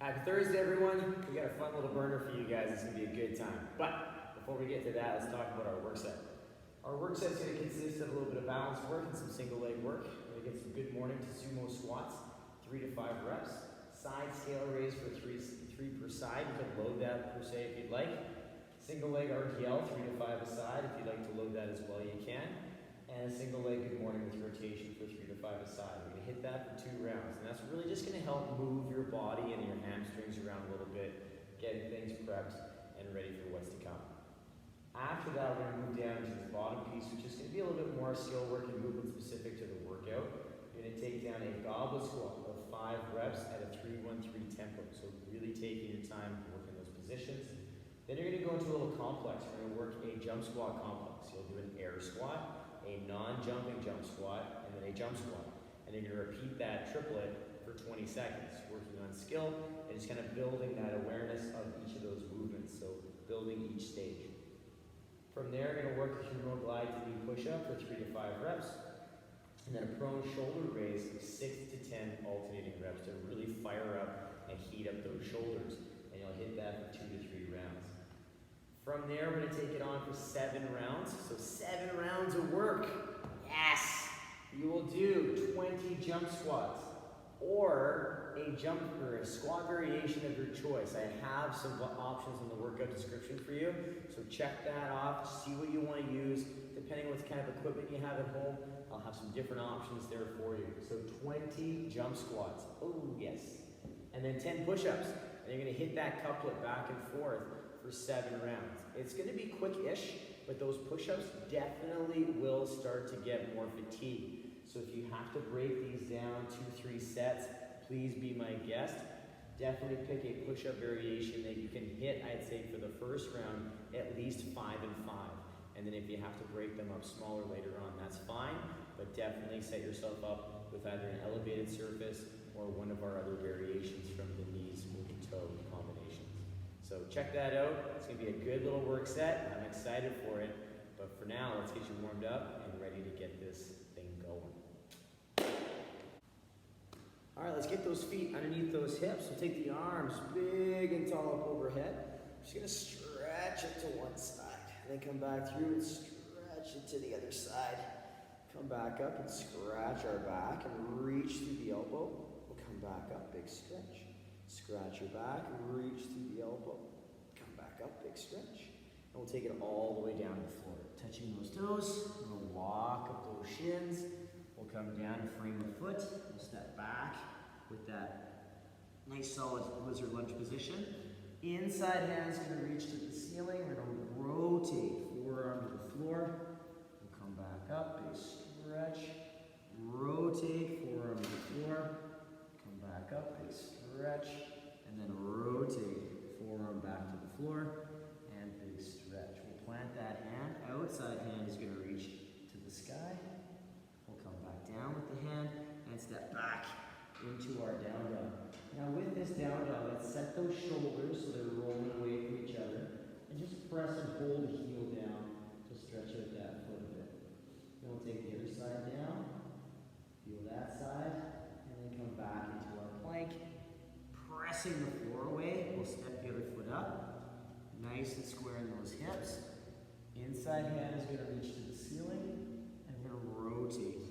Happy Thursday, everyone. We got a fun little burner for you guys. It's gonna be a good time. But before we get to that, let's talk about our work set. Our work set's gonna consist of a little bit of balance work and some single leg work. We're gonna get some good morning to sumo squats, 3 to 5 reps. Side scale raise for three per side. You can load that per se if you'd like. Single leg RDL, 3 to 5 a side. If you'd like to load that as well, you can. And a single leg good morning with rotation for 3 to 5 a side. We're gonna hit that for 2 rounds. And that's really just gonna help move your body and your hamstrings around a little bit, getting things prepped and ready for what's to come. After that, we're gonna move down to this bottom piece, which is gonna be a little bit more skill work and movement specific to the workout. You're gonna take down a goblet squat of 5 reps at a 3-1-3 tempo. So really taking your time working those positions. Then you're gonna go into a little complex. We're gonna work a jump squat complex. You'll do an air squat, a non-jumping jump squat, and then a jump squat. And you're gonna repeat that triplet for 20 seconds, working on skill and just kind of building that awareness of each of those movements. So building each stage. From there, you're gonna work a humeral glide to knee push-up for 3 to 5 reps. And then a prone shoulder raise of 6 to 10 alternating reps to really fire up and heat up those shoulders. And you'll hit that for 2 to 3 rounds. From there, we're gonna take it on for 7 rounds. So 7 rounds of work. Yes! You will do 20 jump squats or a squat variation of your choice. I have some options in the workout description for you. So check that off, see what you want to use. Depending on what kind of equipment you have at home, I'll have some different options there for you. So 20 jump squats. Oh, yes. And then 10 push-ups. And you're gonna hit that couplet back and forth for 7 rounds. It's gonna be quick-ish, but those push-ups definitely will start to get more fatigued. So if you have to break these down 2-3 sets, please be my guest. Definitely pick a push-up variation that you can hit, I'd say for the first round, at least 5 and 5. And then if you have to break them up smaller later on, that's fine, but definitely set yourself up with either an elevated surface or one of our other variations from the knees, moving toe combinations. So check that out. It's gonna be a good little work set. I'm excited for it. But for now, let's get you warmed up and ready to get this thing going. All right, let's get those feet underneath those hips. We'll take the arms big and tall up overhead. Just gonna stretch it to one side. And then come back through and stretch it to the other side. Come back up and scratch our back and reach through the elbow. We'll come back up, big stretch. Scratch your back, reach through the elbow. Come back up, big stretch. And we'll take it all the way down to the floor. Touching those toes, we'll walk up those shins. We'll come down and frame the foot. We'll step back with that nice solid lizard lunge position. Inside hand's gonna reach to the ceiling. We're gonna rotate forearm to the floor. We'll come back up, big stretch. Rotate forearm to the floor. Come back up, big stretch. And then rotate forearm back to the floor. And big stretch. We'll plant that hand. Outside hand is gonna reach to the sky. We'll come back down with the hand and step back into our down dog. Now with this down dog, let's set those shoulders so they're rolling away from each other. And just press and hold the heel down to stretch out that foot a bit. Then we'll take the other side down, feel that side, and then come back into our plank. Pressing the floor away, we'll step the other foot up. Nice and square in those hips. Inside hand is going to reach to the ceiling, and we're going to rotate.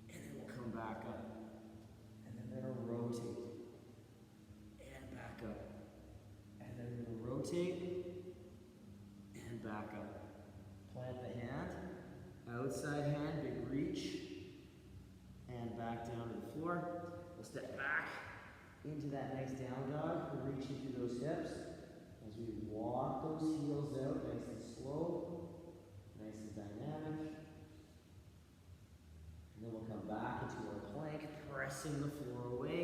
And then we'll come back up. And then we're going to rotate. And back up. And then we're going to rotate. And back up. Plant the hand. Outside hand, big reach. And back down to the floor. We'll step back into that nice down dog. We're reaching through those hips. As we walk those heels out, nice and slow, nice and dynamic. And then we'll come back into our plank, pressing the floor away.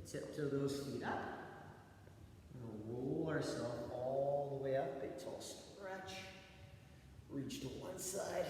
Tiptoe those feet up. And we'll roll ourselves all the way up, big tall stretch. Reach to one side,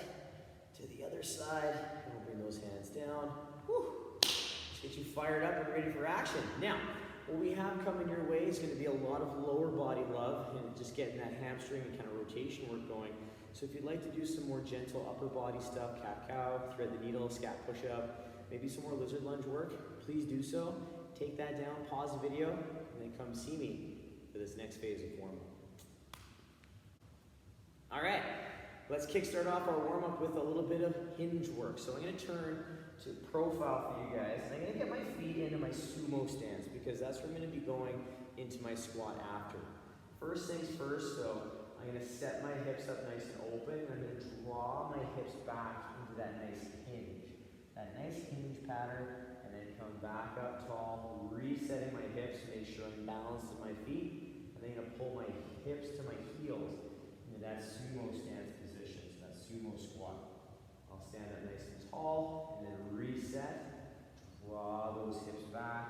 to the other side, and we'll bring those hands down. Whew. Let's get you fired up and ready for action. Now, what we have coming your way is going to be a lot of lower body love and just getting that hamstring and kind of rotation work going. So if you'd like to do some more gentle upper body stuff, cat-cow, thread the needle, scat push-up, maybe some more lizard lunge work, please do so. take that down, pause the video, and then come see me for this next phase of warm-up. All right, let's kickstart off our warm-up with a little bit of hinge work. So I'm going to turn to profile for you guys, and I'm going to get my feet into my sumo stance because that's where I'm going to be going into my squat after. First things first, so I'm going to set my hips up nice and open, and I'm going to draw my hips back into that nice hinge. That nice hinge pattern, and then come back up tall, resetting my hips, make sure I'm balanced in my feet, and then I'm going to pull my hips to my heels into that sumo stance position, so that sumo squat. I'll stand up nice and tall, and then reset, draw those hips back,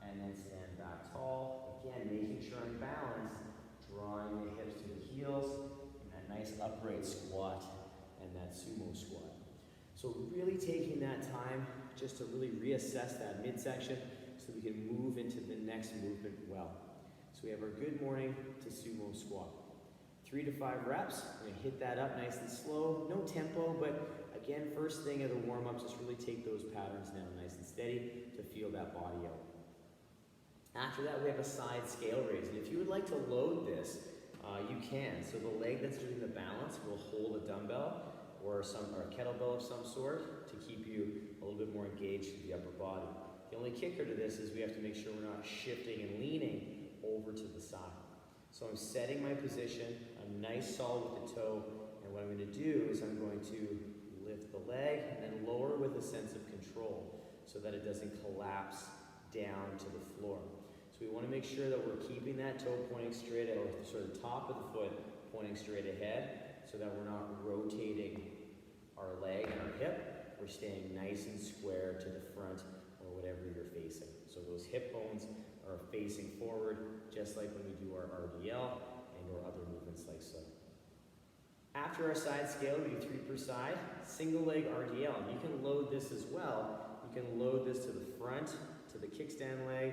and then stand back tall. Again, making sure I'm balanced, drawing the hips to the heels, and that nice upright squat, and that sumo squat. So really taking that time just to really reassess that midsection so we can move into the next movement well. So we have our good morning to sumo squat. 3 to 5 reps, we're gonna hit that up nice and slow, no tempo, but again, first thing of the warm-ups, just really take those patterns down nice and steady to feel that body out. After that, we have a side scale raise, and if you would like to load this, you can. So the leg that's doing the balance will hold a dumbbell or a kettlebell of some sort to keep you a little bit more engaged to the upper body. The only kicker to this is we have to make sure we're not shifting and leaning over to the side. So I'm setting my position, I'm nice solid with the toe, and what I'm going to do is I'm going to lift the leg and then lower with a sense of control so that it doesn't collapse down to the floor. So we want to make sure that we're keeping that toe pointing straight out, or sort of the top of the foot pointing straight ahead, so that we're not rotating our leg and our hip. We're staying nice and square to the front or whatever you're facing. So those hip bones are facing forward, just like when we do our RDL and or other movements like so. After our side scale, we do 3 per side, single leg RDL. And you can load this as well. You can load this to the front, to the kickstand leg,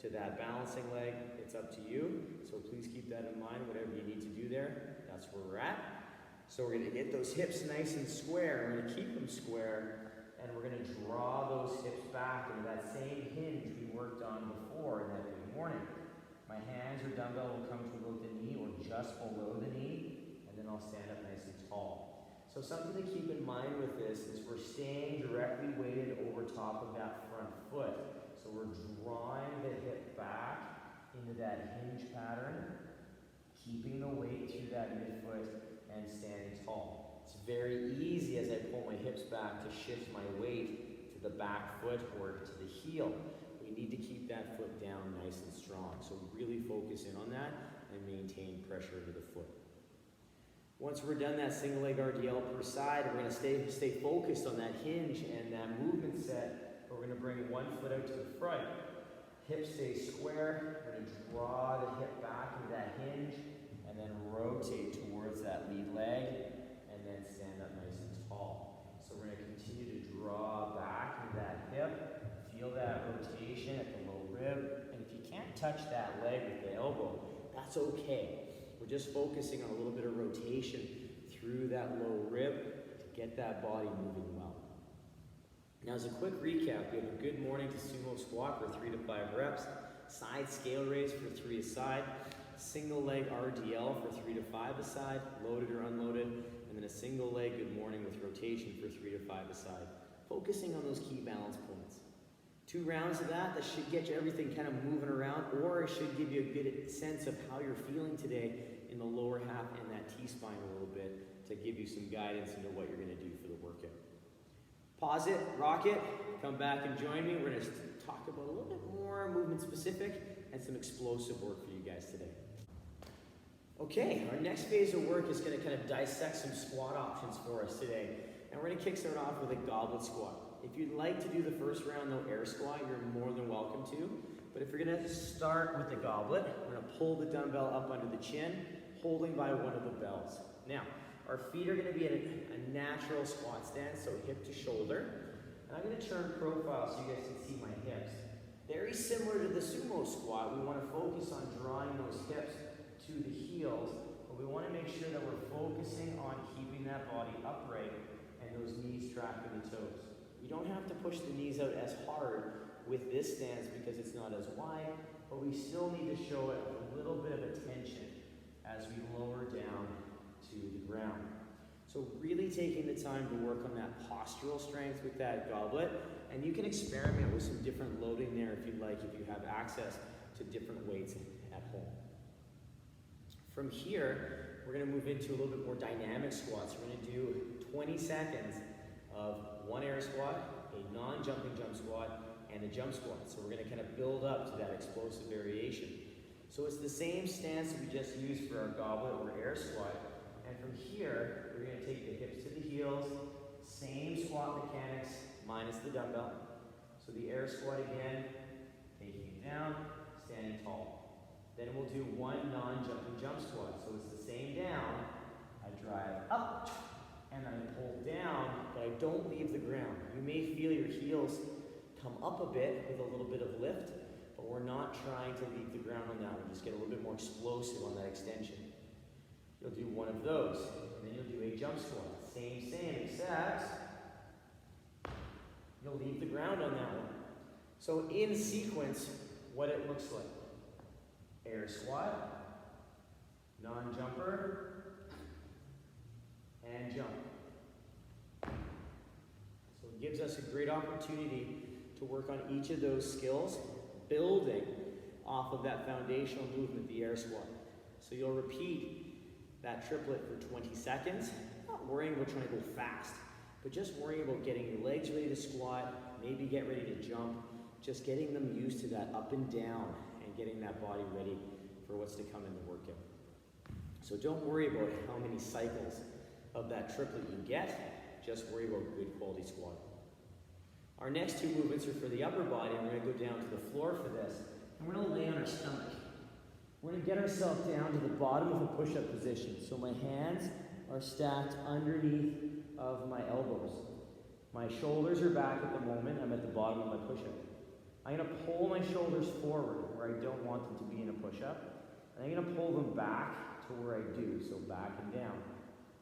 to that balancing leg. It's up to you. So please keep that in mind, whatever you need to do there. That's where we're at. So we're going to get those hips nice and square. We're going to keep them square, and we're going to draw those hips back into that same hinge we worked on before in that good morning. My hands or dumbbell will come to about the knee or just below the knee, and then I'll stand up nice and tall. So something to keep in mind with this is we're staying directly weighted over top of that front foot. So we're drawing the hip back into that hinge pattern, keeping the weight through that midfoot, and standing tall. It's very easy as I pull my hips back to shift my weight to the back foot or to the heel. We need to keep that foot down nice and strong. So really focus in on that and maintain pressure into the foot. Once we're done that single leg RDL per side, we're going to stay focused on that hinge and that movement set. We're going to bring one foot out to the front. Hips stay square. We're going to draw the hip back into that hinge and then rotate towards that lead leg and then stand up nice and tall. So we're going to continue to draw back into that hip. Feel that rotation at the low rib. And if you can't touch that leg with the elbow, that's okay. We're just focusing on a little bit of rotation through that low rib to get that body moving well. Now, as a quick recap, we have a good morning to sumo squat for 3 to 5 reps, side scale raise for 3 a side, single leg RDL for 3 to 5 a side, loaded or unloaded, and then a single leg good morning with rotation for 3 to 5 a side, focusing on those key balance points. 2 rounds of that should get you everything kind of moving around, or it should give you a good sense of how you're feeling today in the lower half and that T-spine a little bit to give you some guidance into what you're going to do for the workout. Pause it, rock it, come back and join me. We're going to talk about a little bit more movement specific and some explosive work for you guys today. Okay, our next phase of work is going to kind of dissect some squat options for us today. And we're going to kickstart off with a goblet squat. If you'd like to do the first round, no air squat, you're more than welcome to. But if you're going to start with the goblet, we're going to pull the dumbbell up under the chin, holding by one of the bells. Now, our feet are going to be in a natural squat stance, so hip to shoulder. And I'm going to turn profile so you guys can see my hips. Very similar to the sumo squat, we want to focus on drawing those hips to the heels, but we want to make sure that we're focusing on keeping that body upright and those knees tracking the toes. You don't have to push the knees out as hard with this stance because it's not as wide, but we still need to show it a little bit of attention as we lower down to the ground. So really taking the time to work on that postural strength with that goblet, and you can experiment with some different loading there if you'd like, if you have access to different weights at home. From here, we're going to move into a little bit more dynamic squats. We're going to do 20 seconds of one air squat, a non-jumping jump squat, and a jump squat. So we're going to kind of build up to that explosive variation. So it's the same stance that we just used for our goblet or air squat. And from here, we're going to take the hips to the heels, same squat mechanics minus the dumbbell. So the air squat again, taking it down, standing tall. Then we'll do one non-jumping jump squat. So it's the same down, I drive up, and I pull down, but I don't leave the ground. You may feel your heels come up a bit with a little bit of lift, but we're not trying to leave the ground on that one. Just get a little bit more explosive on that extension. You'll do one of those, and then you'll do a jump squat. Same, except you'll leave the ground on that one. So in sequence, what it looks like. Air squat, non-jumper, and jump. So it gives us a great opportunity to work on each of those skills, building off of that foundational movement, the air squat. So you'll repeat that triplet for 20 seconds, not worrying about trying to go fast, but just worrying about getting your legs ready to squat, maybe get ready to jump, just getting them used to that up and down and getting that body ready for what's to come in the workout. So don't worry about how many cycles of that triplet you get, just worry about good quality squatting. Our next two movements are for the upper body, and we're going to go down to the floor for this, and we're going to lay on our stomach. We're going to get ourselves down to the bottom of a push-up position. So my hands are stacked underneath of my elbows. My shoulders are back at the moment. I'm at the bottom of my push-up. I'm going to pull my shoulders forward where I don't want them to be in a push-up. And I'm going to pull them back to where I do, so back and down.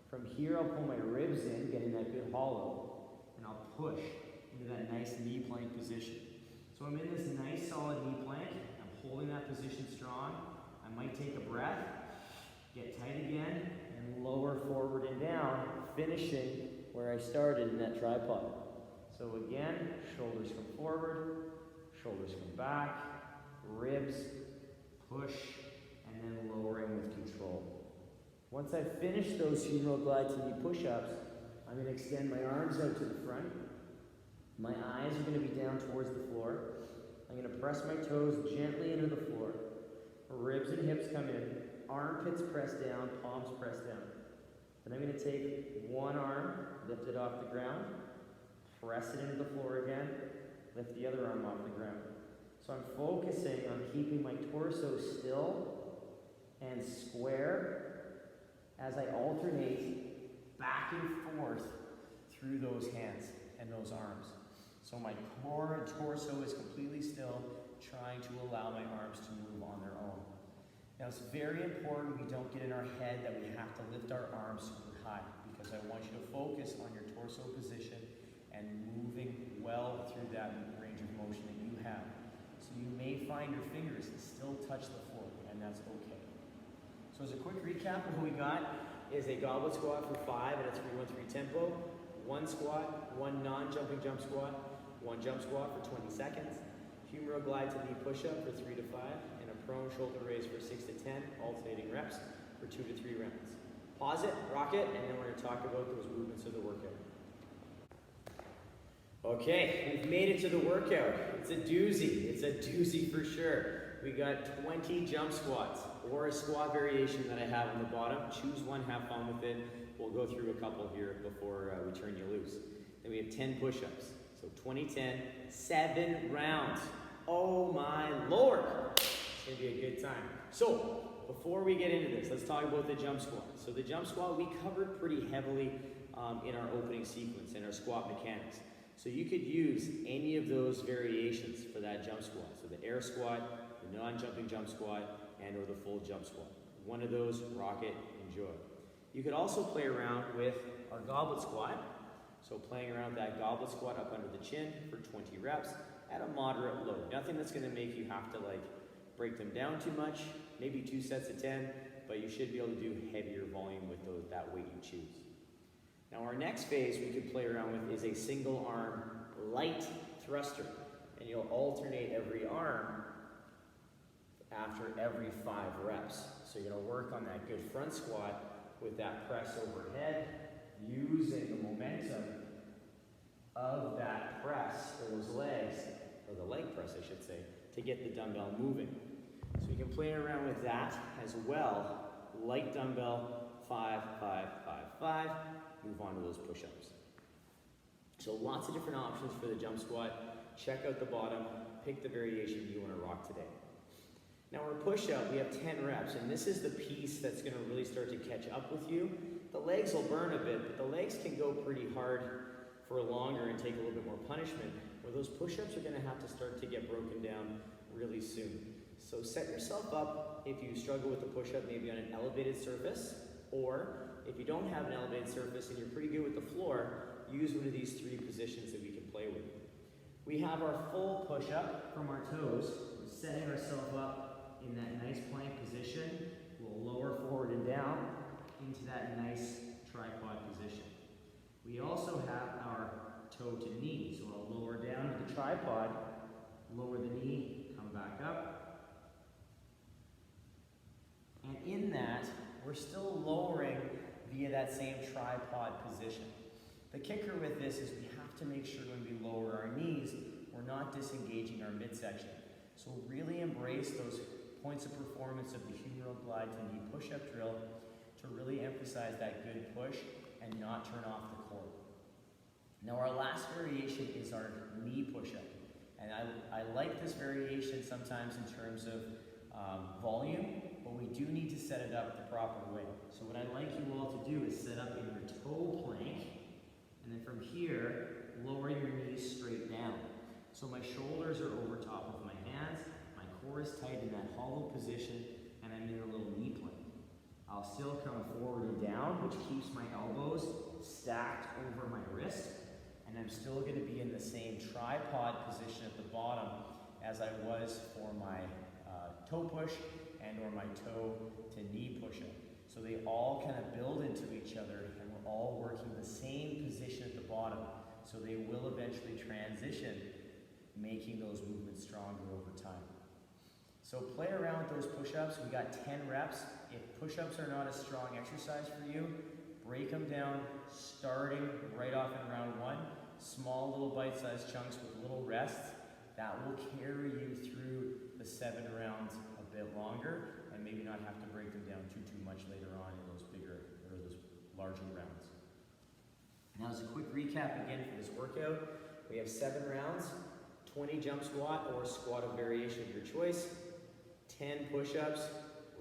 From here, I'll pull my ribs in, getting that good hollow, and I'll push into that nice knee plank position. So I'm in this nice solid knee plank. I'm holding that position strong. I might take a breath, get tight again, and lower forward and down, finishing where I started in that tripod. So again, shoulders come forward, shoulders come back, ribs, push, and then lowering with control. Once I finish those humeral glide to knee push-ups, I'm going to extend my arms out to the front. My eyes are going to be down towards the floor. I'm going to press my toes gently into the floor. Ribs and hips come in. Armpits press down, palms press down. Then I'm going to take one arm, lift it off the ground, press it into the floor again, lift the other arm off the ground. So I'm focusing on keeping my torso still and square as I alternate back and forth through those hands and those arms. So my core and torso is completely still, trying to allow my arms to move on their own. Now it's very important we don't get in our head that we have to lift our arms super high, because I want you to focus on your torso position and moving well through that range of motion that you have. So you may find your fingers still touch the floor, and that's okay. So as a quick recap of what we got is a goblet squat for 5 at a 3-1-3 tempo, one squat, one non-jumping jump squat, one jump squat for 20 seconds, humeral glide to knee push-up for 3 to 5, and a prone shoulder raise for 6 to 10, alternating reps for 2 to 3 rounds. Pause it, rock it, and then we're going to talk about those movements of the workout. Okay, we've made it to the workout. It's a doozy. It's a doozy for sure. We got 20 jump squats, or a squat variation that I have on the bottom. Choose one, have fun with it. We'll go through a couple here before we turn you loose. Then we have 10 push-ups. So 20, 10, 7 rounds. Oh my Lord. It's going to be a good time. So before we get into this, let's talk about the jump squat. So the jump squat we covered pretty heavily in our opening sequence, in our squat mechanics. So you could use any of those variations for that jump squat. So the air squat, the non-jumping jump squat, and or the full jump squat. One of those, rock it, enjoy. You could also play around with our goblet squat. So playing around with that goblet squat up under the chin for 20 reps. at a moderate load. Nothing that's gonna make you have to like break them down too much, maybe 2 sets of 10, but you should be able to do heavier volume with that weight you choose. Now our next phase we could play around with is a single arm light thruster. And you'll alternate every arm after every 5 reps. So you're gonna work on that good front squat with that press overhead, using the momentum of that press, or those legs, or the leg press I should say, to get the dumbbell moving. So you can play around with that as well. Light dumbbell, 5, 5, 5, 5. Move on to those push-ups. So lots of different options for the jump squat. Check out the bottom, pick the variation you want to rock today. Now our push-up, we have 10 reps, and this is the piece that's going to really start to catch up with you. The legs will burn a bit, but the legs can go pretty hard for longer and take a little bit more punishment, where those push-ups are going to have to start to get broken down really soon. So set yourself up, if you struggle with the push-up, maybe on an elevated surface, or if you don't have an elevated surface and you're pretty good with the floor, use one of these 3 positions that we can play with. We have our full push-up from our toes, setting ourselves up in that nice plank position. We'll lower forward and down into that nice tripod position. We also have our toe to knee, so I'll lower down to the tripod, lower the knee, come back up. And in that, we're still lowering via that same tripod position. The kicker with this is we have to make sure when we lower our knees, we're not disengaging our midsection. So really embrace those points of performance of the humeral glide to knee push-up drill to really emphasize that good push and not turn off the core. Now our last variation is our knee push-up. And I like this variation sometimes in terms of volume, but we do need to set it up the proper way. So what I'd like you all to do is set up in your toe plank, and then from here, lower your knees straight down. So my shoulders are over top of my hands, my core is tight in that hollow position, and I'm in a little knee plank. I'll still come forward and down, which keeps my elbows stacked over my wrist, and I'm still going to be in the same tripod position at the bottom as I was for my toe push and or my toe to knee push-up. So they all kind of build into each other, and we're all working the same position at the bottom. So they will eventually transition, making those movements stronger over time. So play around with those push-ups. We got 10 reps. If push-ups are not a strong exercise for you, break them down, starting right off in round 1. Small little bite-sized chunks with little rests. That will carry you through the 7 rounds a bit longer, and maybe not have to break them down too much later on in those bigger, or those larger rounds. Now as a quick recap again for this workout, we have 7 rounds, 20 jump squat or squat of variation of your choice, 10 push-ups,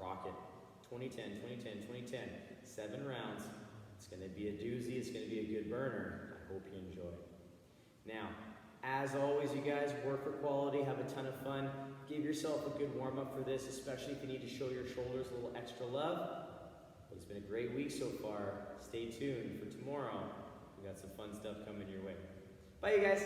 rock it, 20-10, 20-10, 20-10, 7 rounds. It's gonna be a doozy, it's gonna be a good burner. I hope you enjoy. Now, as always, you guys, work for quality, have a ton of fun. Give yourself a good warm-up for this, especially if you need to show your shoulders a little extra love. But it's been a great week so far. Stay tuned for tomorrow. We got some fun stuff coming your way. Bye, you guys.